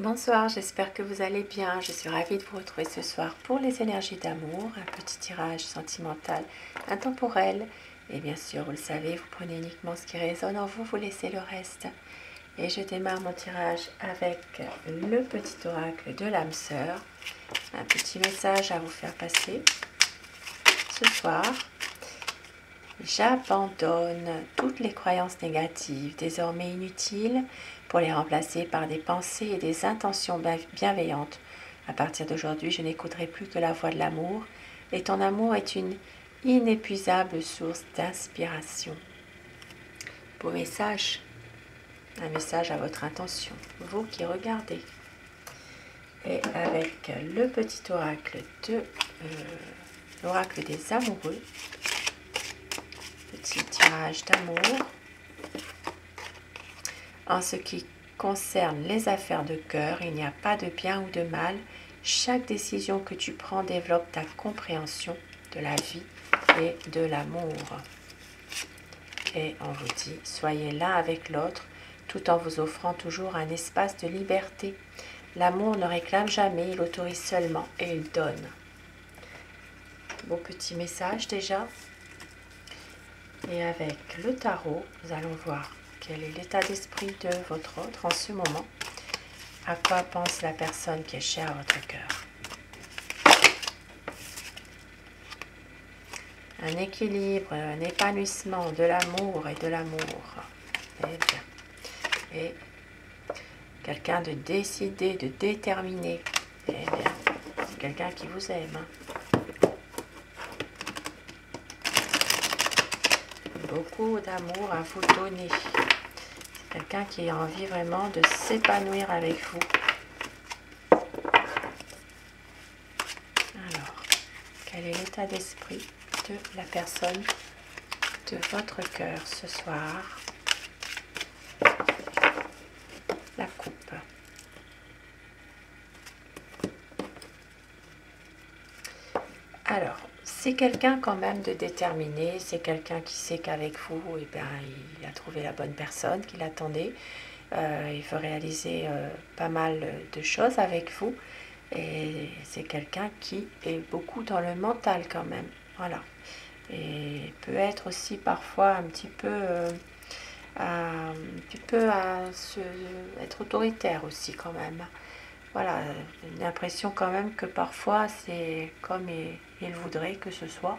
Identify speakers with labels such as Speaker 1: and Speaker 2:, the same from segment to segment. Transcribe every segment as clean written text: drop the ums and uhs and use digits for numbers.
Speaker 1: Bonsoir, j'espère que vous allez bien. Je suis ravie de vous retrouver ce soir pour les énergies d'amour, un petit tirage sentimental intemporel. Et bien sûr, vous le savez, vous prenez uniquement ce qui résonne en vous, vous laissez le reste. Et je démarre mon tirage avec le petit oracle de l'âme sœur. Un petit message à vous faire passer ce soir. J'abandonne toutes les croyances négatives, désormais inutiles, pour les remplacer par des pensées et des intentions bienveillantes. À partir d'aujourd'hui, je n'écouterai plus que la voix de l'amour, et ton amour est une inépuisable source d'inspiration. Beau message, un message à votre intention, vous qui regardez. Et avec le petit oracle de l'oracle des amoureux, petit tirage d'amour. En ce qui concerne les affaires de cœur, il n'y a pas de bien ou de mal. Chaque décision que tu prends développe ta compréhension de la vie et de l'amour. Et on vous dit, soyez l'un avec l'autre, tout en vous offrant toujours un espace de liberté. L'amour ne réclame jamais, il autorise seulement et il donne. Beau petit message déjà. Et avec le tarot, nous allons voir quel est l'état d'esprit de votre autre en ce moment. À quoi pense la personne qui est chère à votre cœur? Un équilibre, un épanouissement de l'amour et de l'amour. Eh bien. Et quelqu'un de décidé, de déterminé. Eh bien, c'est quelqu'un qui vous aime. Beaucoup d'amour à vous donner. C'est quelqu'un qui a envie vraiment de s'épanouir avec vous. Alors, quel est l'état d'esprit de la personne de votre cœur ce soir? La coupe. Alors, c'est quelqu'un quand même de déterminé, c'est quelqu'un qui sait qu'avec vous, eh bien, il a trouvé la bonne personne qu'il attendait. Il veut réaliser pas mal de choses avec vous. Et c'est quelqu'un qui est beaucoup dans le mental quand même. Voilà. Et peut être aussi parfois un petit peu être autoritaire aussi quand même. Voilà, une impression quand même que parfois c'est comme il voudrait que ce soit.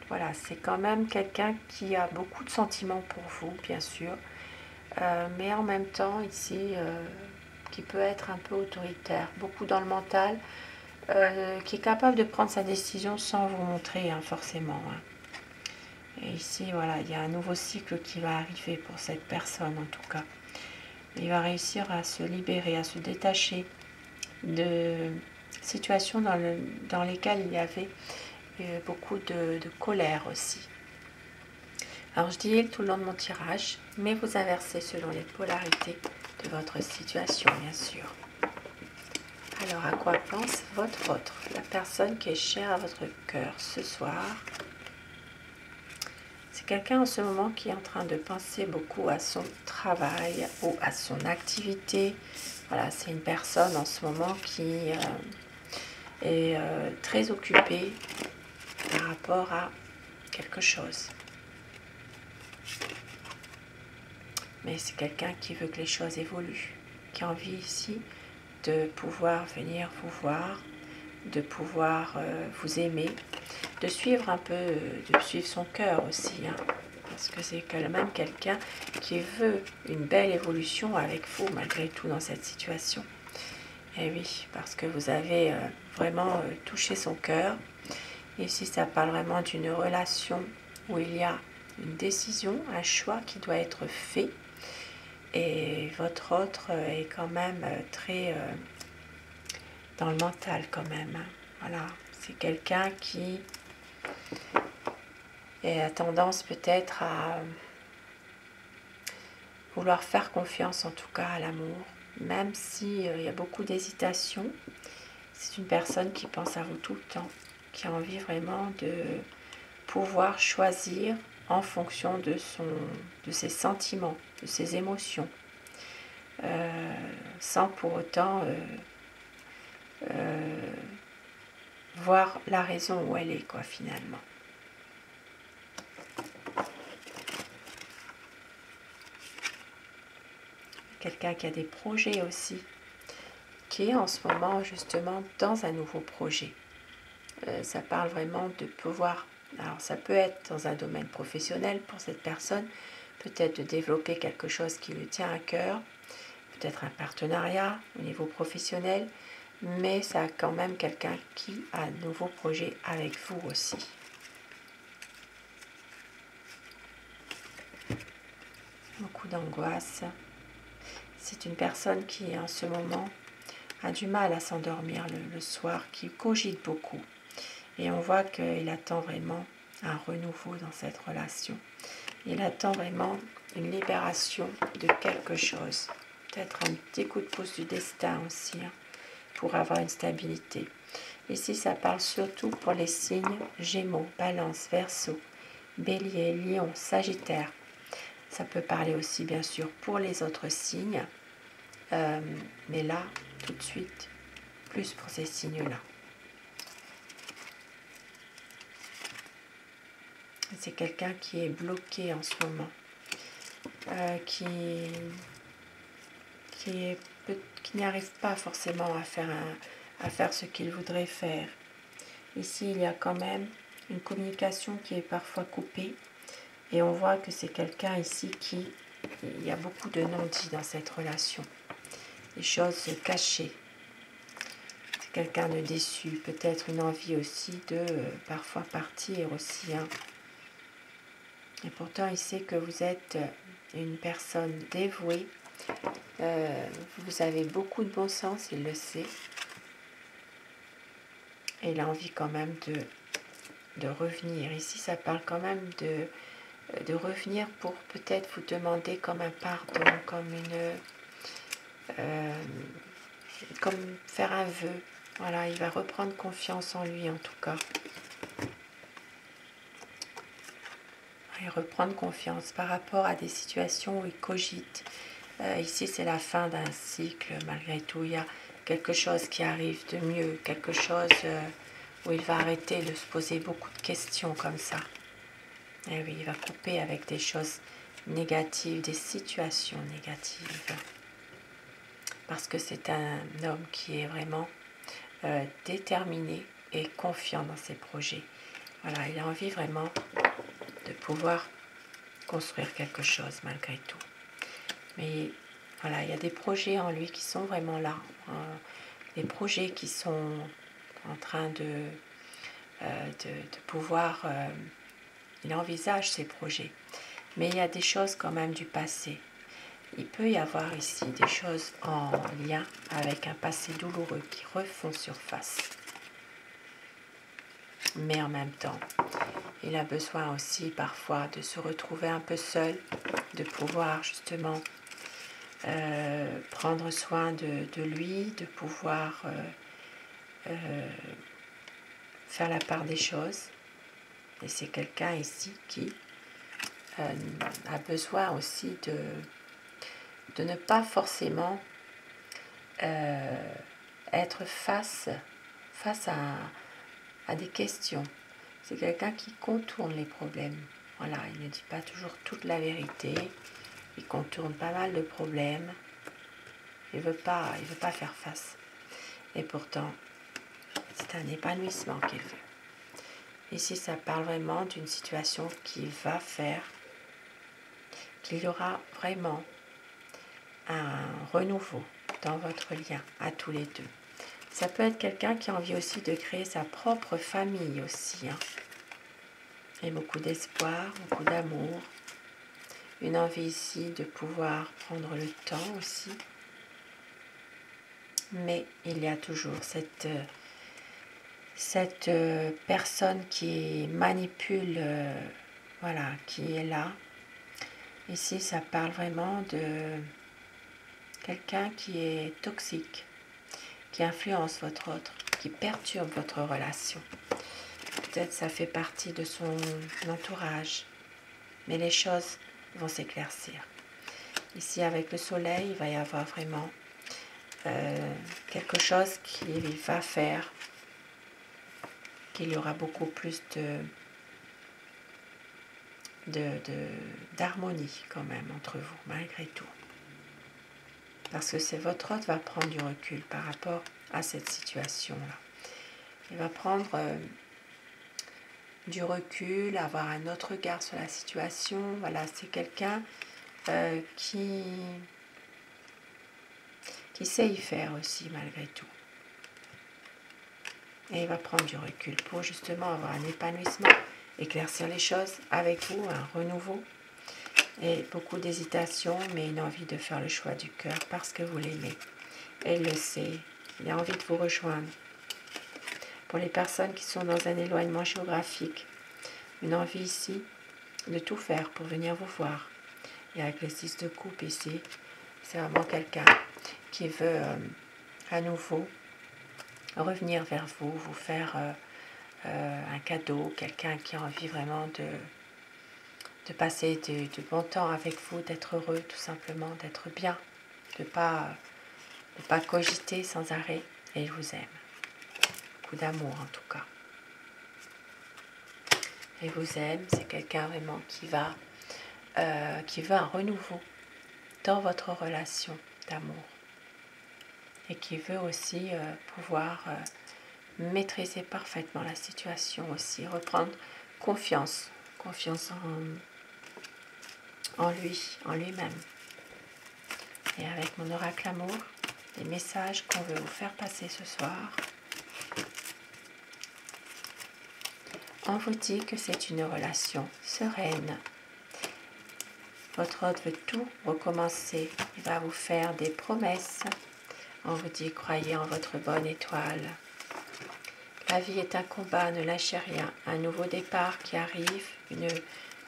Speaker 1: Voilà, c'est quand même quelqu'un qui a beaucoup de sentiments pour vous, bien sûr, mais en même temps ici, qui peut être un peu autoritaire, beaucoup dans le mental, qui est capable de prendre sa décision sans vous montrer forcément. Et ici, voilà, il y a un nouveau cycle qui va arriver pour cette personne en tout cas. Il va réussir à se libérer, à se détacher de situations dans lesquelles il y avait beaucoup de colère aussi. Alors je dis il tout le long de mon tirage, mais vous inversez selon les polarités de votre situation, bien sûr. Alors à quoi pense votre autre, la personne qui est chère à votre cœur ce soir? C'est quelqu'un en ce moment qui est en train de penser beaucoup à son travail ou à son activité. Voilà, c'est une personne en ce moment qui est très occupée par rapport à quelque chose. Mais c'est quelqu'un qui veut que les choses évoluent, qui a envie ici de pouvoir venir vous voir, de pouvoir vous aimer, de suivre un peu, de suivre son cœur aussi, parce que c'est quand même quelqu'un qui veut une belle évolution avec vous malgré tout dans cette situation. Et oui, parce que vous avez vraiment touché son cœur. Ici, ça parle vraiment d'une relation où il y a une décision, un choix qui doit être fait. Et votre autre est quand même très dans le mental quand même. Voilà, c'est quelqu'un qui a tendance peut-être à vouloir faire confiance en tout cas à l'amour, même s'il y a beaucoup d'hésitation. C'est une personne qui pense à vous tout le temps, qui a envie vraiment de pouvoir choisir en fonction de ses sentiments, de ses émotions. sans pour autant voir la raison où elle est, quoi, finalement. Quelqu'un qui a des projets aussi, qui est en ce moment justement dans un nouveau projet. Ça parle vraiment de pouvoir, alors ça peut être dans un domaine professionnel pour cette personne, peut-être de développer quelque chose qui lui tient à cœur, peut-être un partenariat au niveau professionnel, mais ça a quand même quelqu'un qui a un nouveau projet avec vous aussi. Beaucoup d'angoisse. C'est une personne qui en ce moment a du mal à s'endormir le soir, qui cogite beaucoup. Et on voit qu'il attend vraiment un renouveau dans cette relation. Il attend vraiment une libération de quelque chose. Peut-être un petit coup de pouce du destin aussi, hein, pour avoir une stabilité. Ici, ça parle surtout pour les signes Gémeaux, Balance, Verseau, Bélier, Lion, Sagittaire. Ça peut parler aussi, bien sûr, pour les autres signes. Mais là, tout de suite, plus pour ces signes-là. C'est quelqu'un qui est bloqué en ce moment, qui n'y arrive pas forcément à faire ce qu'il voudrait faire. Ici, il y a quand même une communication qui est parfois coupée et on voit que c'est quelqu'un ici il y a beaucoup de non-dits dans cette relation, des choses cachées. C'est quelqu'un de déçu, peut-être une envie aussi de parfois partir aussi, hein. Et pourtant, il sait que vous êtes une personne dévouée. Vous avez beaucoup de bon sens, il le sait. Et il a envie quand même de revenir. Ici, ça parle quand même de revenir pour peut-être vous demander comme un pardon, comme faire un vœu. Voilà, il va reprendre confiance en lui en tout cas. Et reprendre confiance par rapport à des situations où il cogite. Ici, c'est la fin d'un cycle, malgré tout. Il y a quelque chose qui arrive de mieux, quelque chose où il va arrêter de se poser beaucoup de questions comme ça. Et oui, il va couper avec des choses négatives, des situations négatives. Parce que c'est un homme qui est vraiment déterminé et confiant dans ses projets. Voilà, il a envie vraiment de pouvoir construire quelque chose malgré tout. Mais voilà, il y a des projets en lui qui sont vraiment là. Des projets qui sont en train de pouvoir... il envisage ces projets. Mais il y a des choses quand même du passé. Il peut y avoir ici des choses en lien avec un passé douloureux qui refont surface. Mais en même temps, il a besoin aussi parfois de se retrouver un peu seul, de pouvoir justement prendre soin de lui, de pouvoir faire la part des choses. Et c'est quelqu'un ici qui a besoin aussi de ne pas forcément être face à des questions. C'est quelqu'un qui contourne les problèmes. Voilà, il ne dit pas toujours toute la vérité. Il contourne pas mal de problèmes. Il veut pas faire face. Et pourtant, c'est un épanouissement qu'il veut. Ici, ça parle vraiment d'une situation qui va faire qu'il y aura vraiment un renouveau dans votre lien à tous les deux. Ça peut être quelqu'un qui a envie aussi de créer sa propre famille aussi, hein. Et beaucoup d'espoir, beaucoup d'amour. Une envie ici de pouvoir prendre le temps aussi. Mais il y a toujours cette personne qui manipule, voilà, qui est là. Ici, ça parle vraiment de quelqu'un qui est toxique, qui influence votre autre, qui perturbe votre relation. Peut-être ça fait partie de son entourage, mais les choses vont s'éclaircir. Ici, avec le soleil, il va y avoir vraiment quelque chose qui va faire qu'il y aura beaucoup plus d'harmonie quand même entre vous, malgré tout. Parce que c'est votre hôte va prendre du recul par rapport à cette situation-là. Il va prendre du recul, avoir un autre regard sur la situation. Voilà, c'est quelqu'un qui sait y faire aussi, malgré tout. Et il va prendre du recul pour justement avoir un épanouissement, éclaircir les choses avec vous, un renouveau. Et beaucoup d'hésitation, mais une envie de faire le choix du cœur parce que vous l'aimez. Et il le sait, il a envie de vous rejoindre. Pour les personnes qui sont dans un éloignement géographique, une envie ici de tout faire pour venir vous voir. Et avec les 6 de coupe ici, c'est vraiment quelqu'un qui veut à nouveau revenir vers vous, vous faire un cadeau, quelqu'un qui a envie vraiment de passer du bon temps avec vous, d'être heureux tout simplement, d'être bien, de pas cogiter sans arrêt. Et il vous aime. Beaucoup d'amour en tout cas. Il vous aime, c'est quelqu'un vraiment qui veut un renouveau dans votre relation d'amour. Et qui veut aussi pouvoir maîtriser parfaitement la situation aussi, reprendre confiance en lui, en lui-même. Et avec mon oracle amour, les messages qu'on veut vous faire passer ce soir, on vous dit que c'est une relation sereine. Votre hôte veut tout recommencer, il va vous faire des promesses. On vous dit, croyez en votre bonne étoile. La vie est un combat, ne lâchez rien. Un nouveau départ qui arrive, une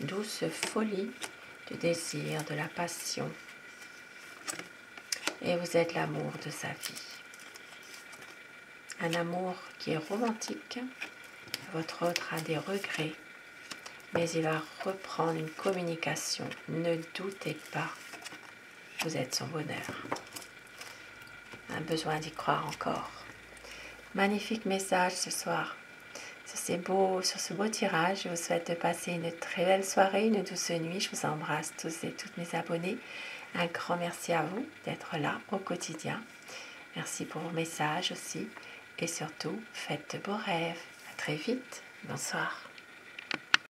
Speaker 1: douce folie du désir, de la passion. Et vous êtes l'amour de sa vie. Un amour qui est romantique. Votre autre a des regrets, mais il va reprendre une communication. Ne doutez pas, vous êtes son bonheur. Un besoin d'y croire encore. Magnifique message ce soir. Sur ce beau tirage, je vous souhaite de passer une très belle soirée, une douce nuit. Je vous embrasse tous et toutes mes abonnés. Un grand merci à vous d'être là au quotidien. Merci pour vos messages aussi. Et surtout, faites de beaux rêves. À très vite. Bonsoir.